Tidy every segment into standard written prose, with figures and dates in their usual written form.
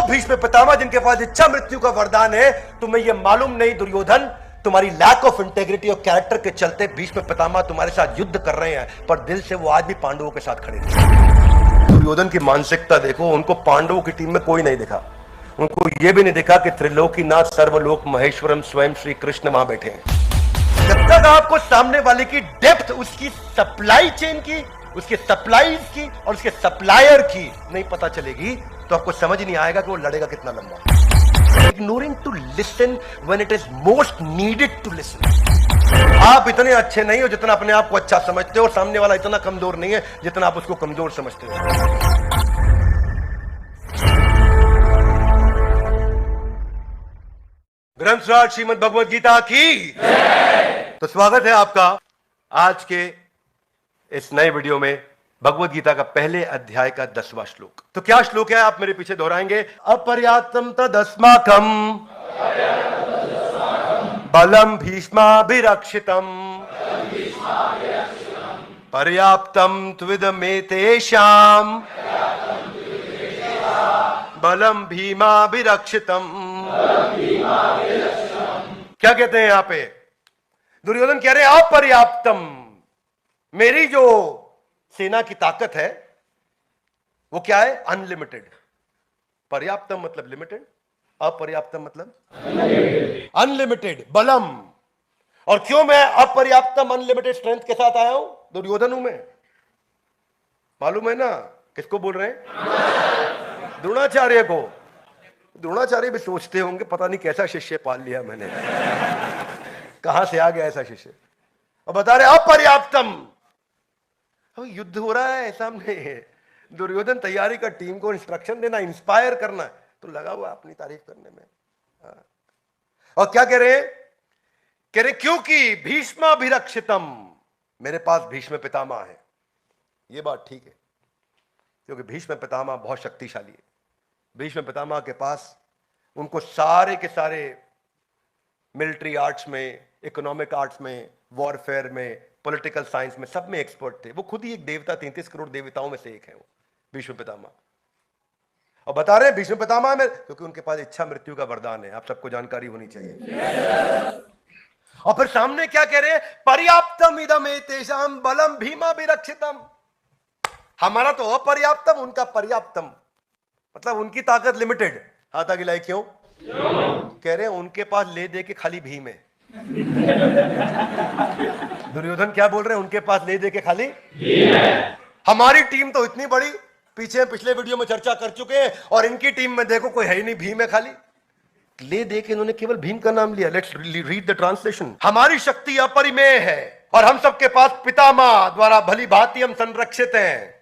भीष्म पितामह जिनके पास इच्छा मृत्यु का वरदान है, तुम्हें यह मालूम नहीं दुर्योधन, तुम्हारी लैक ऑफ इंटेग्रिटी और कैरेक्टर के चलते भीष्म पितामह तुम्हारे साथ युद्ध कर रहे हैं, पर दिल से वो आज भी पांडवों के साथ खड़े हैं। दुर्योधन की मानसिकता देखो, उनको पांडवों की टीम में कोई नहीं दिखा, उनको यह भी नहीं दिखा कि त्रिलोकीनाथ सर्वलोक महेश्वरम स्वयं श्री कृष्ण वहां बैठे हैं। जब तक आपको सामने वाले की डेप्थ, उसकी सप्लाई चेन की, उसके सप्लाईज की और उसके सप्लायर की नहीं पता चलेगी, तो आपको समझ नहीं आएगा कि वो लड़ेगा कितना लंबा। Ignoring to listen when it is most needed to listen. आप इतने अच्छे नहीं हो जितना अपने आप को अच्छा समझते हो, और सामने वाला इतना कमजोर नहीं है जितना आप उसको कमजोर समझते हो। ग्रंथराज श्रीमद् भगवद गीता की। तो स्वागत है आपका आज के इस नए वीडियो में, भगवद गीता का पहले अध्याय का 10वां श्लोक। तो क्या श्लोक है, आप मेरे पीछे दोहराएंगे। अपर्याप्तम तदस्माकम बलम भीष्माभिरक्षितम पर्याप्तम त्विदमेतेषां बलम भीमाभिरक्षितम। क्या कहते हैं यहां पे? दुर्योधन कह रहे हैं अपर्याप्तम, मेरी जो सेना की ताकत है वो क्या है? अनलिमिटेड। पर्याप्तम मतलब लिमिटेड, अपर्याप्तम मतलब अनलिमिटेड बलम। और क्यों मैं अपर्याप्तम अनलिमिटेड स्ट्रेंथ के साथ आया हूं? दुर्योधन हूं मैं, मालूम है ना किसको बोल रहे हैं? द्रोणाचार्य को। द्रोणाचार्य भी सोचते होंगे पता नहीं कैसा शिष्य पाल लिया मैंने, कहां से आ गया ऐसा शिष्य। और बता रहे अपर्याप्तम। अब युद्ध हो रहा है सामने, दुर्योधन तैयारी का टीम को इंस्ट्रक्शन देना, इंस्पायर करना, तो लगा हुआ अपनी तारीफ करने में। और क्या कह रहे हैं? कह रहे क्योंकि भीष्माभिरक्षितम, मेरे पास भीष्म पितामह है। यह बात ठीक है, क्योंकि भीष्म पितामह बहुत शक्तिशाली है। भीष्म पितामह के पास उनको सारे के सारे मिलिट्री आर्ट्स में, इकोनॉमिक आर्ट्स में, वॉरफेयर में, पॉलिटिकल साइंस में, सब में एक्सपर्ट थे। वो खुद ही एक देवता, 33 करोड़ देवताओं में से एक है वो भीष्म पितामह। और बता रहे हैं भीष्म पितामह में, क्योंकि उनके पास इच्छा मृत्यु का वरदान है। आप सबको जानकारी होनी चाहिए। और फिर सामने क्या कह रहे हैं? पर्याप्तम इदम एतेषां बलम भीमाभिरक्षितम। हमारा तो अपर्याप्तम, उनका पर्याप्तम, मतलब उनकी ताकत लिमिटेड। हाथ आगे लाई क्यों? कह रहे हैं उनके पास ले दे के खाली भीम है। दुर्योधन क्या बोल रहे हैं? उनके पास ले दे के खाली भीम है। हमारी टीम तो इतनी बड़ी, पीछे पिछले वीडियो में चर्चा कर चुके हैं, और इनकी टीम में देखो कोई है ही नहीं, भीम है खाली। ले दे के इन्होंने केवल भीम का नाम लिया। Let's read the translation. हमारी शक्ति अपरिमेय है और हम सबके पास पितामह द्वारा भली भांति हम संरक्षित हैं,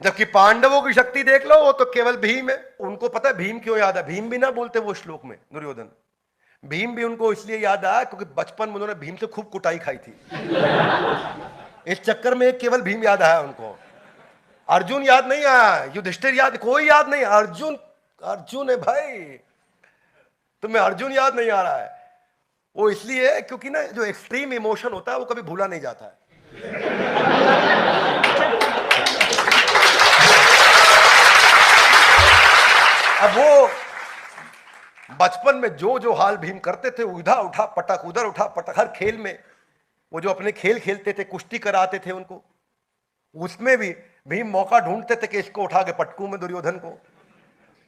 जबकि पांडवों की शक्ति देख लो, वो तो केवल भीम है। उनको पता है भीम क्यों याद है? भीम भी ना बोलते वो श्लोक में दुर्योधन। भीम भी उनको इसलिए याद आया क्योंकि बचपन में उन्होंने भीम से खूब कुटाई खाई थी। इस चक्कर में केवल भीम याद आया उनको। अर्जुन याद नहीं आया, युधिष्ठिर याद, कोई याद नहीं। अर्जुन, अर्जुन है भाई, तुम्हें अर्जुन याद नहीं आ रहा है। वो इसलिए है क्योंकि ना जो एक्सट्रीम इमोशन होता है वो कभी भूला नहीं जाता है। अब वो बचपन में जो जो हाल भीम करते थे, उधर उठा पटक, उधर उठा पटक, हर खेल में वो जो अपने खेल खेलते थे, कुश्ती कराते थे उनको, उसमें भी भीम मौका ढूंढते थे कि इसको उठा के पटकू में दुर्योधन को।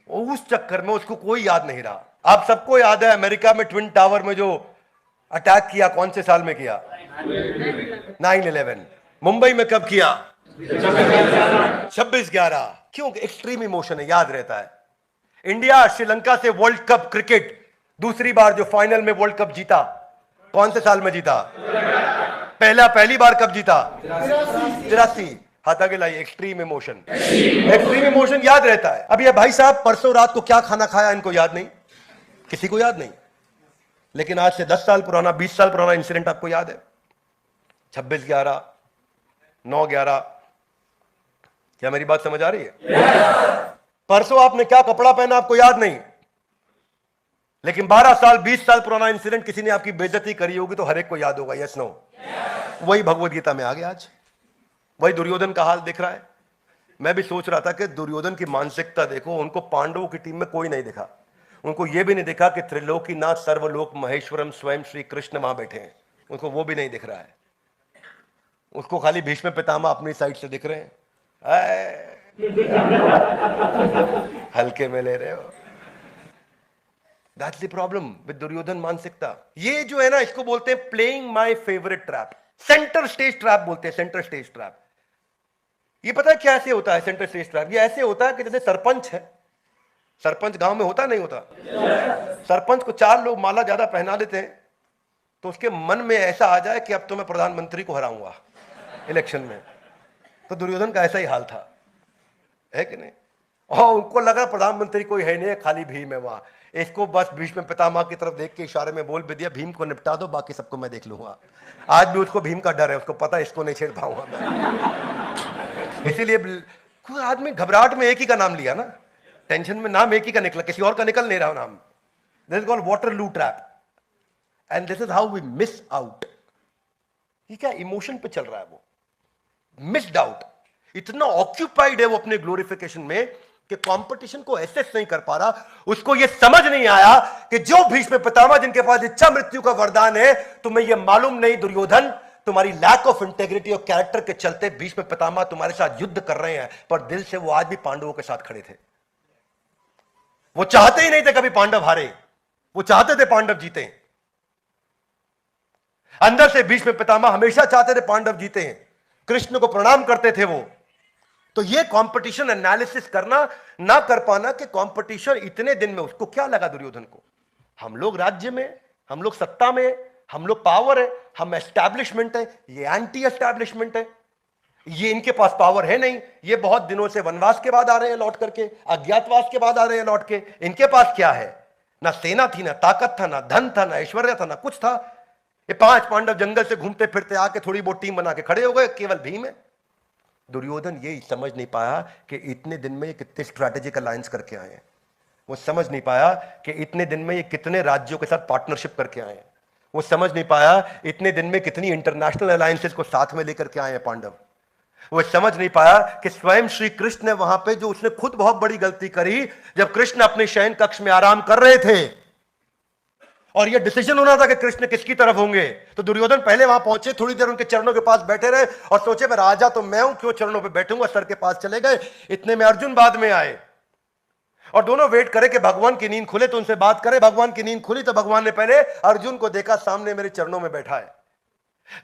उस चक्कर में उसको कोई याद नहीं रहा। आप सबको याद है अमेरिका में ट्विन टावर में जो अटैक किया, कौन से साल में किया? 9/11। मुंबई में कब किया? 26/11। क्यों? एक्सट्रीम इमोशन है, याद रहता है। इंडिया श्रीलंका से वर्ल्ड कप क्रिकेट दूसरी बार जो फाइनल में वर्ल्ड कप जीता, कौन से साल में जीता? पहली बार कब जीता? 83। हाथ आगे लाइए। एक्सट्रीम इमोशन, एक्सट्रीम इमोशन याद रहता है। अब ये भाई साहब परसों रात को क्या खाना खाया इनको याद नहीं, किसी को याद नहीं। लेकिन आज से 10 साल पुराना, 20 साल पुराना इंसिडेंट आपको याद है। 26/11, 9/11। क्या मेरी बात समझ आ रही है? परसों आपने क्या कपड़ा पहना आपको याद नहीं, लेकिन 12 साल 20 साल पुराना इंसिडेंट किसी ने आपकी बेइज्जती करी होगी तो हर एक को याद होगा। Yes no? वही भगवद गीता में आ गया। आज वही दुर्योधन का हाल दिख रहा है। मैं भी सोच रहा था कि दुर्योधन की मानसिकता देखो, उनको पांडवों की टीम में कोई नहीं दिखा, उनको यह भी नहीं दिखा कि त्रिलोकीनाथ सर्वलोक महेश्वरम स्वयं श्री कृष्ण वहां बैठे हैं, उनको वो भी नहीं दिख रहा है। उसको खाली भीष्म पितामह अपनी साइड से दिख रहे हैं, हल्के में ले रहे हो। That's the problem with Duryodhana मानसिकता। ये जो है ना, इसको बोलते हैं playing my favourite trap, centre stage trap बोलते हैं, सेंटर स्टेज ट्रैप। ये पता है क्या ऐसे होता है सेंटर स्टेज ट्रैप? ये ऐसे होता है कि जैसे सरपंच है, सरपंच गांव में होता नहीं होता, सरपंच को 4 लोग माला ज्यादा पहना देते हैं तो उसके मन में ऐसा आ जाए कि अब तो मैं प्रधानमंत्री को हराऊंगा इलेक्शन में। तो दुर्योधन का ऐसा ही हाल था, है कि नहीं? और उनको लगा प्रधानमंत्री कोई है नहीं, खाली भीम है वहां। इसको बस भीष्म पितामह की तरफ देख के इशारे में बोल भी दिया, भीम को निपटा दो, बाकी सबको मैं देख लूंगा। आज भी उसको भीम का डर है, उसको पता है इसको नहीं छेड़ पाऊंगा मैं। इसीलिए कोई आदमी घबराहट में एक ही का नाम लिया ना, टेंशन में नाम एक ही का निकला, किसी और का निकल नहीं रहा नाम। This is called Waterloo trap and this is how we miss out. ये क्या इमोशन पे चल रहा है, वो मिस्ड आउट, इतना ऑक्यूपाइड है वो अपने ग्लोरिफिकेशन में कि कंपटीशन को एसेस नहीं कर पा रहा। उसको ये समझ नहीं आया कि जो भीष्म पितामह जिनके पास इच्छा मृत्यु का वरदान है, तुम्हें यह मालूम नहीं दुर्योधन, तुम्हारी लैक ऑफ इंटेग्रिटी और कैरेक्टर के चलते भीष्म पितामह तुम्हारे साथ युद्ध कर रहे हैं, पर दिल से वो आज भी पांडवों के साथ खड़े थे। वो चाहते ही नहीं थे कभी पांडव हारे, वो चाहते थे पांडव जीते। अंदर से भीष्म पितामह हमेशा चाहते थे पांडव जीते हैं, कृष्ण को प्रणाम करते थे वो। तो ये कंपटीशन एनालिसिस करना ना कर पाना कि कंपटीशन इतने दिन में, उसको क्या लगा दुर्योधन को, हम लोग राज्य में, हम लोग सत्ता में, हम लोग पावर है, हम एस्टैब्लिशमेंट है, ये एंटी एस्टैब्लिशमेंट है, ये इनके पास पावर है नहीं, ये बहुत दिनों से वनवास के बाद आ रहे हैं लौट करके, अज्ञातवास के बाद आ रहे हैं लौट के, इनके पास क्या है? ना सेना थी, ना ताकत था, ना धन था, ना ऐश्वर्य था, ना कुछ था। ये 5 पांडव जंगल से घूमते फिरते आके थोड़ी बहुत टीम बना के खड़े हो गए, केवल भीम है। दुर्योधन ये समझ नहीं पाया कि इतने दिन में ये कितने स्ट्रैटेजिक अलायंस करके आए हैं। वो समझ नहीं पाया कि इतने दिन में ये कितने राज्यों के साथ पार्टनरशिप करके आए हैं। वो समझ नहीं पाया इतने दिन में कितनी इंटरनेशनल अलायंसेस को साथ में लेकर के आए हैं पांडव। वो समझ नहीं पाया कि स्वयं श्री कृष्ण ने वहां पे, जो उसने खुद बहुत बड़ी गलती करी, जब कृष्ण अपने शयन कक्ष में आराम कर रहे थे और यह डिसीजन होना था कि कृष्ण किसकी तरफ होंगे, तो दुर्योधन पहले वहां पहुंचे, थोड़ी देर उनके चरणों के पास बैठे रहे और सोचे मैं राजा तो मैं हूं, क्यों चरणों पे बैठूंगा, सर के पास चले गए। इतने में अर्जुन बाद में आए और दोनों वेट करे कि भगवान की नींद खुले तो उनसे बात करे। भगवान की नींद खुली तो भगवान ने पहले अर्जुन को देखा, सामने मेरे चरणों में बैठा है।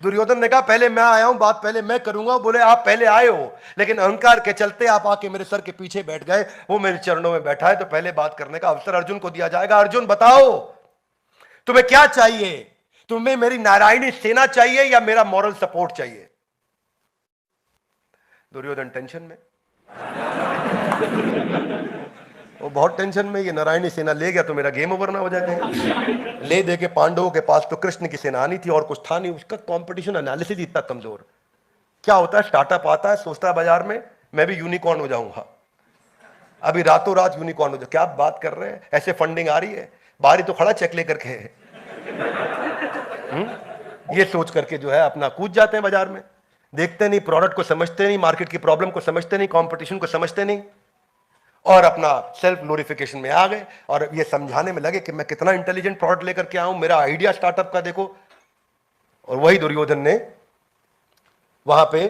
दुर्योधन ने कहा पहले मैं आया हूं, बात पहले मैं करूंगा। बोले आप पहले आए हो, लेकिन अहंकार के चलते आप आके मेरे सर के पीछे बैठ गए, वो मेरे चरणों में बैठा है, तो पहले बात करने का अवसर अर्जुन को दिया जाएगा। अर्जुन बताओ तुम्हें क्या चाहिए? तुम्हें मेरी नारायणी सेना चाहिए या मेरा मॉरल सपोर्ट चाहिए? दुर्योधन टेंशन में, वो बहुत टेंशन में, ये नारायणी सेना ले गया तो मेरा गेम ओवर ना हो जाए। ले दे के पांडवों के पास तो कृष्ण की सेना आनी थी और कुछ था नहीं। उसका कंपटीशन एनालिसिस इतना कमजोर। क्या होता है, स्टार्टअप आता है, सोचता है बाजार में मैं भी यूनिकॉर्न हो जाऊंगा, अभी रातों रात यूनिकॉर्न हो जाए। क्या बात कर रहे हैं, ऐसे फंडिंग आ रही है, बाहर ही तो खड़ा चेक लेकर के। ये सोच करके जो है अपना कूद जाते हैं बाजार में, देखते नहीं, प्रोडक्ट को समझते नहीं, मार्केट की प्रॉब्लम को समझते नहीं, कंपटीशन को समझते नहीं, और अपना सेल्फ ग्लोरिफिकेशन में आ गए और ये समझाने में लगे कि मैं कितना इंटेलिजेंट प्रोडक्ट लेकर के आऊं, मेरा आइडिया स्टार्टअप का देखो। और वही दुर्योधन ने वहां पे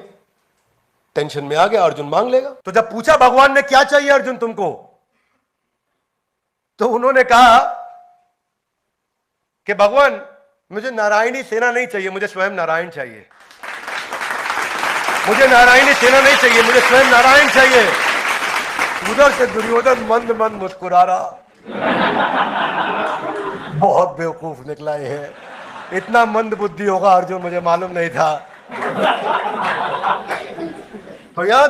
टेंशन में आ गया, अर्जुन मांग लेगा। तो जब पूछा भगवान ने क्या चाहिए अर्जुन तुमको, तो उन्होंने कहा कि भगवान मुझे नारायणी सेना नहीं चाहिए, मुझे स्वयं नारायण चाहिए। मुझे नारायणी सेना नहीं चाहिए, मुझे स्वयं नारायण चाहिए। उधर से दुर्योधन मंद मंद मुस्कुरा रहा, बहुत बेवकूफ निकला है, इतना मंद बुद्धि होगा अर्जुन मुझे मालूम नहीं था। तो यहां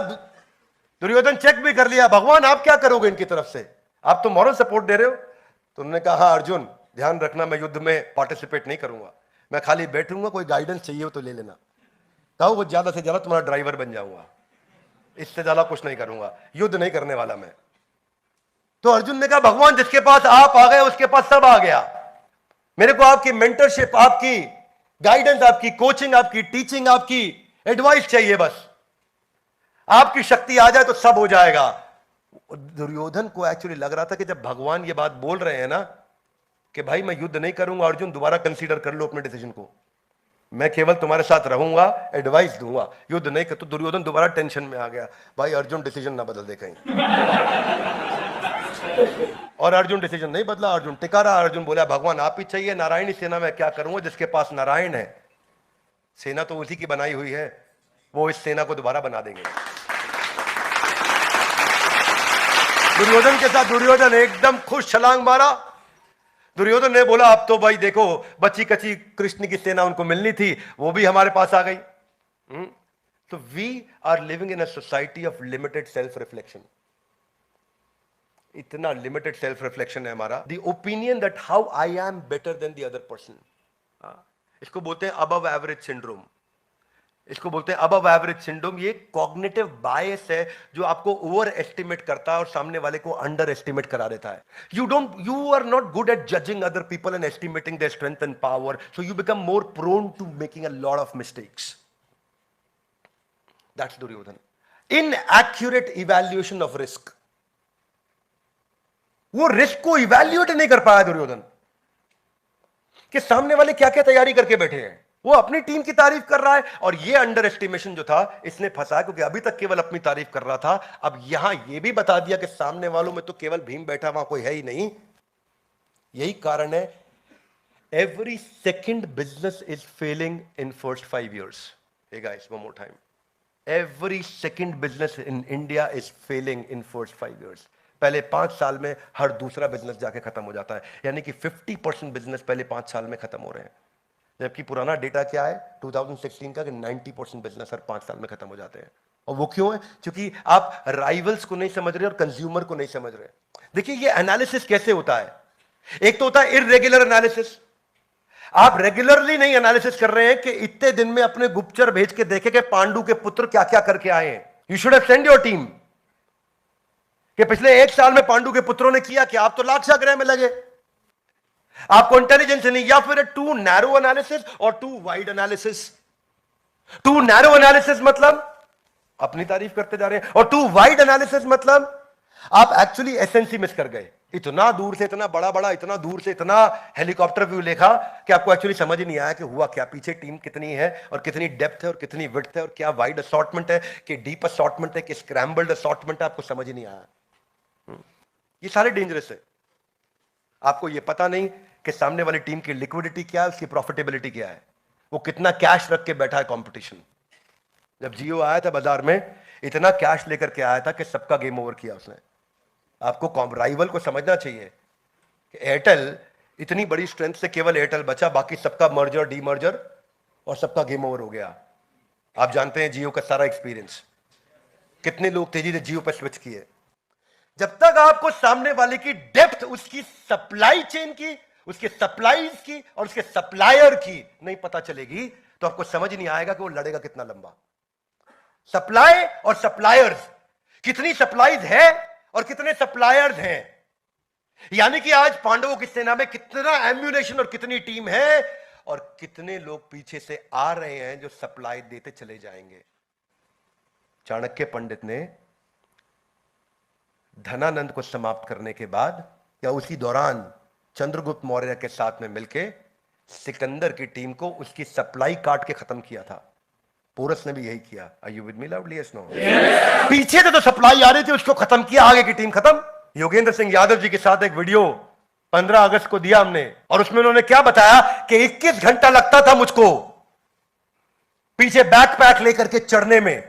दुर्योधन चेक भी कर लिया, भगवान आप क्या करोगे इनकी तरफ से, आप तो मॉरल सपोर्ट दे रहे हो। तो उन्होंने कहा हाँ अर्जुन ध्यान रखना, मैं युद्ध में पार्टिसिपेट नहीं करूंगा, मैं खाली बैठूंगा, कोई गाइडेंस चाहिए हो तो ले लेना। कहो वो ज्यादा से ज्यादा तुम्हारा ड्राइवर बन जाऊंगा, इससे ज्यादा कुछ नहीं करूंगा, युद्ध नहीं करने वाला मैं। तो अर्जुन ने कहा भगवान जिसके पास आप आ गए उसके पास सब आ गया, मेरे को आपकी मेंटरशिप, आपकी गाइडेंस, आपकी कोचिंग, आपकी टीचिंग, आपकी एडवाइस चाहिए बस। आपकी शक्ति आ जाए तो सब हो जाएगा। दुर्योधन को एक्चुअली लग रहा था कि जब भगवान ये बात बोल रहे हैं ना कि भाई मैं युद्ध नहीं करूंगा, अर्जुन दोबारा कंसीडर कर लो अपने डिसीजन को, मैं केवल तुम्हारे साथ रहूंगा, एडवाइस दूंगा, युद्ध नहीं कर। तो दुर्योधन दोबारा टेंशन में आ गया, भाई अर्जुन डिसीजन ना बदल दे कहीं। और अर्जुन डिसीजन नहीं बदला, अर्जुन टिका रहा। अर्जुन बोला भगवान आप ही चाहिए, नारायणी सेना में क्या करूंगा, जिसके पास नारायण है, सेना तो उसी की बनाई हुई है, वो इस सेना को दोबारा बना देंगे। दुर्योधन के साथ दुर्योधन एकदम खुश छलांग मारा। दुर्योधन ने बोला अब तो भाई देखो बची कची कृष्ण की सेना उनको मिलनी थी, वो भी हमारे पास आ गई। तो we are living in a society of limited self reflection. इतना लिमिटेड सेल्फ रिफ्लेक्शन है हमारा। The opinion that how I am better than the other person, इसको बोलते हैं अबव एवरेज सिंड्रोम। इसको बोलते हैं अबव एवरेज सिंड्रोम। ये कॉग्निटिव बायस है जो आपको ओवर एस्टिमेट करता है और सामने वाले को अंडर एस्टिमेट करा देता है। You are not good at judging other people and estimating their strength and power, so you become more prone to making a lot of mistakes. That's Duryodhana. Inaccurate evaluation of risk. वो risk को evaluate नहीं कर पाया दुर्योधन कि सामने वाले क्या क्या तैयारी करके बैठे हैं। वो अपनी टीम की तारीफ कर रहा है और ये अंडर एस्टिमेशन जो था इसने फंसा, क्योंकि अभी तक केवल अपनी तारीफ कर रहा था, अब यहां ये भी बता दिया कि सामने वालों में तो केवल भीम बैठा, वहां कोई है ही नहीं। यही कारण है every second business is failing in first 5 years। Hey guys, one more time, every second business in India is failing in first 5 years। पहले 5 साल में हर दूसरा बिजनेस जाके खत्म हो जाता है, यानी कि 50% बिजनेस पहले 5 साल में खत्म हो रहे हैं। जबकि पुराना डेटा क्या है 2016 का कि 90% बिजनेस हर 5 साल में खत्म हो जाते हैं। और वो क्यों है? क्योंकि आप राइवल्स को नहीं समझ रहे और कंज्यूमर को नहीं समझ रहे। देखिए ये एनालिसिस कैसे होता है। एक तो होता है इररेगुलर एनालिसिस। आप रेगुलरली नहीं एनालिसिस कर रहे हैं कि इतने दिन में अपने गुप्तचर भेज के देखे कि पांडु के पुत्र क्या क्या करके आए हैं। You should have send your team कि पिछले 1 साल में पांडु के पुत्रों ने किया कि आप तो लाक्षा ग्रह में लगे। आपको इंटेलिजेंस नहीं, या फिर टू नैरो एनालिसिस और too wide analysis. Too narrow analysis मतलब अपनी तारीफ करते जा रहे हैं, और टू वाइड एनालिसिस मतलब आप एक्चुअली एसेंसी मिस कर गए। इतना दूर से इतना बड़ा बड़ा, इतना दूर से इतना हेलीकॉप्टर व्यू देखा कि आपको एक्चुअली समझ ही नहीं आया कि हुआ क्या, पीछे टीम कितनी है और कितनी डेप्थ है और कितनी विड्थ है और क्या वाइड असॉर्टमेंट है कि डीप असॉर्टमेंट है कि स्क्रैम्बल्ड असॉर्टमेंट है, आपको समझ ही नहीं आया। ये सारे डेंजरस है। आपको ये पता नहीं कि सामने वाली टीम की लिक्विडिटी क्या है, उसकी प्रॉफिटेबिलिटी क्या है, वो कितना कैश रख के बैठा है कंपटीशन। जब जियो आया था बाजार में, इतना कैश लेकर के आया था कि सबका गेम ओवर किया उसने। आपको राइवल को समझना चाहिए कि एयरटेल इतनी बड़ी स्ट्रेंथ से केवल एयरटेल बचा, बाकी सबका मर्जर डीमर्जर और सबका गेम ओवर हो गया। आप जानते हैं जियो का सारा एक्सपीरियंस, कितने लोग तेजी से जियो पर स्विच किए। जब तक आपको सामने वाले की डेप्थ, उसकी सप्लाई चेन की, उसके सप्लाईज की और उसके सप्लायर की नहीं पता चलेगी, तो आपको समझ नहीं आएगा कि वो लड़ेगा कितना लंबा। सप्लाई और सप्लायर्स, कितनी सप्लाईज है और कितने सप्लायर्स हैं। यानी कि आज पांडवों की सेना में कितना एम्यूनेशन और कितनी टीम है और कितने लोग पीछे से आ रहे हैं जो सप्लाई देते चले जाएंगे। चाणक्य पंडित ने धनानंद को समाप्त करने के बाद या उसी दौरान चंद्रगुप्त मौर्य के साथ में मिलकर सिकंदर की टीम को उसकी सप्लाई काट के खत्म किया था। पोरस ने भी यही किया। Are you with me loudly? Yes no? पीछे से तो सप्लाई आ रही थी, उसको खत्म किया, आगे की टीम खत्म। योगेंद्र सिंह यादव जी के साथ एक वीडियो 15 अगस्त को दिया हमने, और उसमें उन्होंने क्या बताया कि 21 घंटा लगता था मुझको पीछे बैकपैक लेकर के चढ़ने में,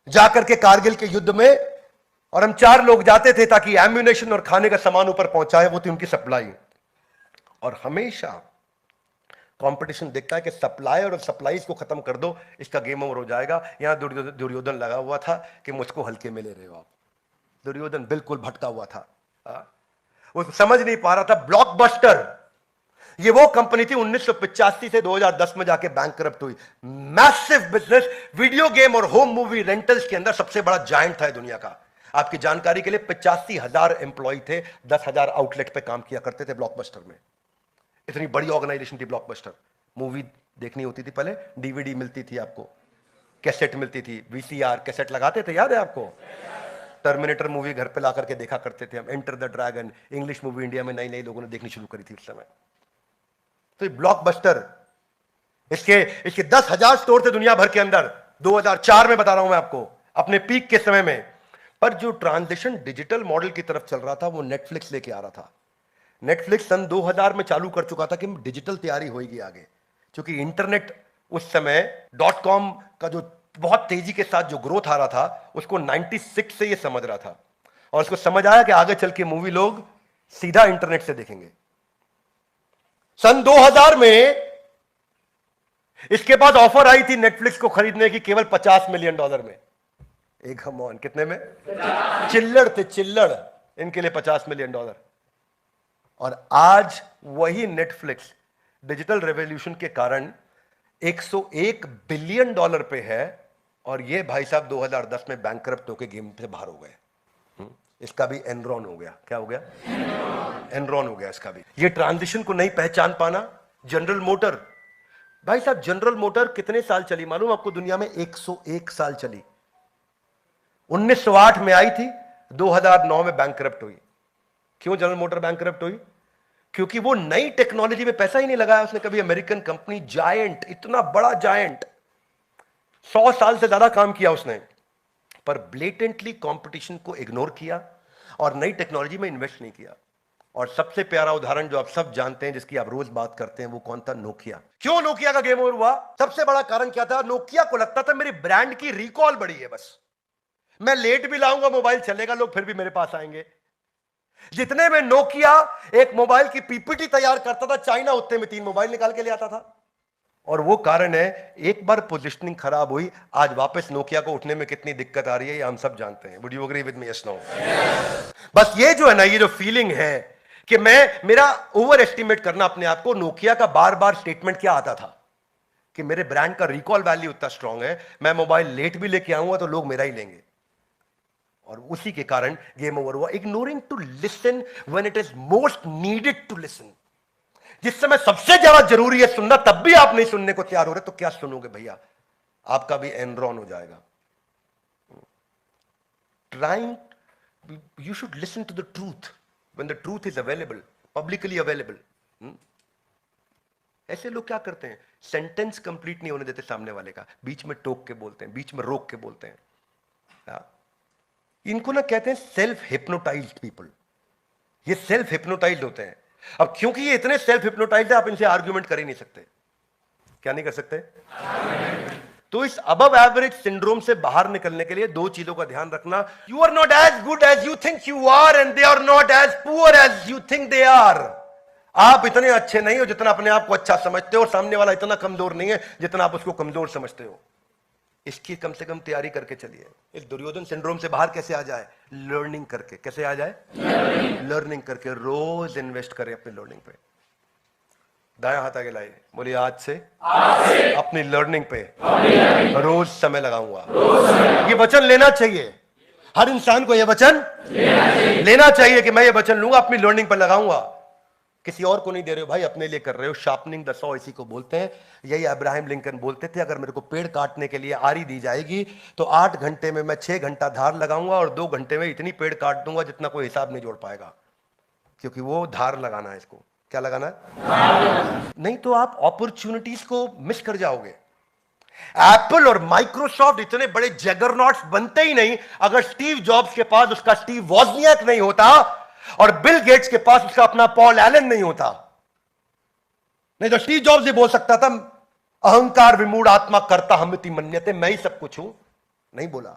जाकर के कारगिल के युद्ध में, और हम 4 लोग जाते थे ताकि एम्यूनेशन और खाने का सामान ऊपर पहुंचाए। वो थी उनकी सप्लाई। और हमेशा कंपटीशन देखता है कि सप्लायर और सप्लाईज को खत्म कर दो, इसका गेम ओवर हो जाएगा। यहां दुर्योधन लगा हुआ था कि मुझको हल्के में ले रहे हो आप। दुर्योधन बिल्कुल भटका हुआ था। वो समझ नहीं पा रहा था। ब्लॉकबस्टर, ये वो कंपनी थी 1985 से 2010 में जाके बैंकरप्ट हुई। मैसिव बिजनेस, वीडियो गेम और होम मूवी रेंटल्स के अंदर सबसे बड़ा जायंट था दुनिया का। आपकी जानकारी के लिए 85,000 एम्प्लॉय थे, 10,000 आउटलेट पे काम किया करते थे ब्लॉकबस्टर में। इतनी बड़ी ऑर्गेनाइजेशन थी ब्लॉकबस्टर। मूवी देखनी होती थी पहले, डीवीडी मिलती थी आपको, कैसेट मिलती थी, वीसीआर कैसेट लगाते थे, याद है आपको? टर्मिनेटर मूवी घर पे ला करके देखा करते थे हम, enter the dragon, English movie India में नई नई लोगों ने देखनी शुरू करी थी उस समय। तो ये ब्लॉकबस्टर, इसके इसके 10,000 स्टोर थे दुनिया भर के अंदर, 2004 में बता रहा हूं मैं आपको, अपने पीक के समय में। पर जो ट्रांजिशन डिजिटल मॉडल की तरफ चल रहा था वो नेटफ्लिक्स लेके आ रहा था। नेटफ्लिक्स सन 2000 में चालू कर चुका था कि डिजिटल तैयारी होगी आगे, क्योंकि इंटरनेट उस समय .com का जो बहुत तेजी के साथ जो ग्रोथ आ रहा था उसको 96 से ये समझ रहा था, और उसको समझ आया कि आगे चल के मूवी लोग सीधा इंटरनेट से देखेंगे। सन 2000 में इसके पास ऑफर आई थी नेटफ्लिक्स को खरीदने की केवल $50 मिलियन में। एक हम कितने में? चिल्लड़ थे, चिल्लड़, इनके लिए $50 मिलियन। और आज वही नेटफ्लिक्स डिजिटल रेवोल्यूशन के कारण $101 बिलियन पे है, और ये भाई साहब 2010 में बैंकरप्ट होकर गेम से बाहर हो गए। इसका भी एनरॉन हो गया। क्या हो गया? एनरॉन हो गया इसका भी। ये ट्रांजिशन को नहीं पहचान पाना। जनरल मोटर, भाई साहब जनरल मोटर कितने साल चली मालूम आपको दुनिया में? 101 साल चली। 1908 में आई थी, 2009 में बैंकरप्ट हुई। क्यों जनरल मोटर बैंकरप्ट हुई? क्योंकि वो नई टेक्नोलॉजी में पैसा ही नहीं लगाया उसने कभी। अमेरिकन कंपनी जायंट, इतना बड़ा जायंट, 100 साल से ज्यादा काम किया उसने, पर ब्लेटेंटली कंपटीशन को इग्नोर किया और नई टेक्नोलॉजी में इन्वेस्ट नहीं किया। और सबसे प्यारा उदाहरण जो आप सब जानते हैं, जिसकी आप रोज बात करते हैं, वो कौन था? नोकिया। क्यों नोकिया का गेम ओवर हुआ? सबसे बड़ा कारण क्या था? नोकिया को लगता था मेरी ब्रांड की रिकॉल बड़ी है, बस मैं लेट भी लाऊंगा मोबाइल चलेगा, लोग फिर भी मेरे पास आएंगे। जितने में नोकिया एक मोबाइल की पीपीटी तैयार करता था चाइना, उतने में 3 मोबाइल निकाल के ले आता था। और वो कारण है, एक बार पोजीशनिंग खराब हुई, आज वापस नोकिया को उठने में कितनी दिक्कत आ रही है ये हम सब जानते हैं। Would you agree with me? Yes, no? बस ये जो है ना, ये जो फीलिंग है कि मेरा ओवर एस्टिमेट करना अपने आप को। नोकिया का बार बार स्टेटमेंट क्या आता था कि मेरे ब्रांड का रिकॉल वैल्यू इतना स्ट्रांग है, मैं मोबाइल लेट भी लेके आऊंगा तो लोग मेरा ही लेंगे। और उसी के कारण गेम ओवर हुआ। Ignoring to listen when it is most needed to listen. जिस समय सबसे ज्यादा जरूरी है सुनना, तब भी आप नहीं सुनने को तैयार हो रहे, तो क्या सुनोगे भैया? आपका भी एनरॉन हो जाएगा। Trying, you should listen to the truth when the truth is available, publicly available. ऐसे लोग क्या करते हैं? सेंटेंस कंप्लीट नहीं होने देते सामने वाले का, बीच में टोक के बोलते हैं, बीच में रोक के बोलते हैं। इनको ना कहते हैं सेल्फ हिप्नोटाइज्ड पीपल। ये सेल्फ हिप्नोटाइज्ड होते हैं। अब क्योंकि ये इतने सेल्फ हिप्नोटाइज्ड है, आप इनसे आर्ग्यूमेंट कर ही नहीं सकते। क्या नहीं कर सकते? तो इस अबव एवरेज सिंड्रोम से बाहर निकलने के लिए 2 चीजों का ध्यान रखना। You are not as good as you think you are, and they are not as poor as you think they are. आप इतने अच्छे नहीं हो जितना अपने आप को अच्छा समझते हो, सामने वाला इतना कमजोर नहीं है जितना आप उसको कमजोर समझते हो। इसकी कम से कम तैयारी करके चलिए। इस दुर्योधन सिंड्रोम से बाहर कैसे आ जाए? लर्निंग करके। कैसे आ जाए? लर्निंग करके। रोज इन्वेस्ट करें अपनी लर्निंग पे। दाया हाथ आगे लाइए, बोलिए आज से अपनी लर्निंग पे रोज समय लगाऊंगा। ये वचन लेना चाहिए, हर इंसान को ये वचन लेना चाहिए कि मैं ये वचन लूंगा, अपनी लर्निंग पर लगाऊंगा। किसी और को नहीं दे रहे हो भाई, अपने लिए कर रहे हो। शार्पनिंग द सॉ इसी को बोलते हैं। यही अब्राहम लिंकन बोलते थे, अगर मेरे को पेड़ काटने के लिए आरी दी जाएगी तो 8 घंटे में मैं 6 घंटा धार लगाऊंगा और 2 घंटे में इतनी पेड़ काट दूंगा जितना कोई हिसाब नहीं जोड़ पाएगा, क्योंकि वो धार लगाना है। इसको क्या लगाना है? नहीं तो आप अपॉर्चुनिटीज को मिस कर जाओगे। एप्पल और माइक्रोसॉफ्ट इतने बड़े जगरनॉट्स बनते ही नहीं अगर स्टीव जॉब्स के पास उसका स्टीव वॉजनियाक नहीं होता और बिल गेट्स के पास उसका अपना पॉल एलन नहीं होता। नहीं तो स्टीव जॉब्स ये बोल सकता था, अहंकार विमूढ़ आत्मा करता हमिति मन्यते, मैं ही सब कुछ हूं। नहीं बोला।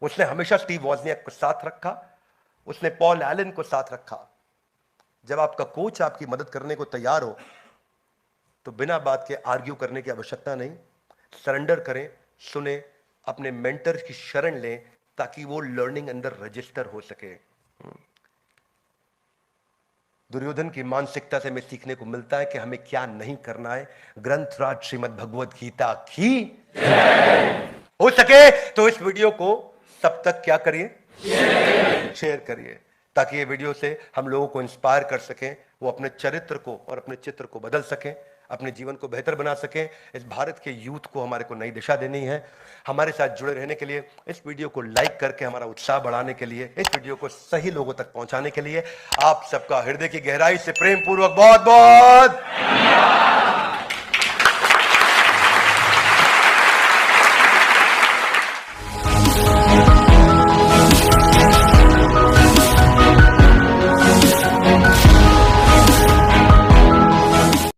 उसने हमेशा स्टीव वॉजनियाक को साथ रखा, उसने पॉल एलन को साथ रखा। जब आपका कोच आपकी मदद करने को तैयार हो तो बिना बात के आर्ग्यू करने की आवश्यकता नहीं। सरेंडर करें, सुने, अपने मेंटर की शरण लें ताकि वो लर्निंग अंदर रजिस्टर हो सके। दुर्योधन की मानसिकता से हमें सीखने को मिलता है कि हमें क्या नहीं करना है। ग्रंथराज श्रीमद् भगवद गीता की हो सके तो इस वीडियो को तब तक क्या करिए? शेयर करिए, ताकि ये वीडियो से हम लोगों को इंस्पायर कर सकें, वो अपने चरित्र को और अपने चित्र को बदल सकें। अपने जीवन को बेहतर बना सकें। इस भारत के यूथ को हमारे को नई दिशा देनी है। हमारे साथ जुड़े रहने के लिए, इस वीडियो को लाइक करके हमारा उत्साह बढ़ाने के लिए, इस वीडियो को सही लोगों तक पहुंचाने के लिए आप सबका हृदय की गहराई से प्रेम पूर्वक बहुत बहुत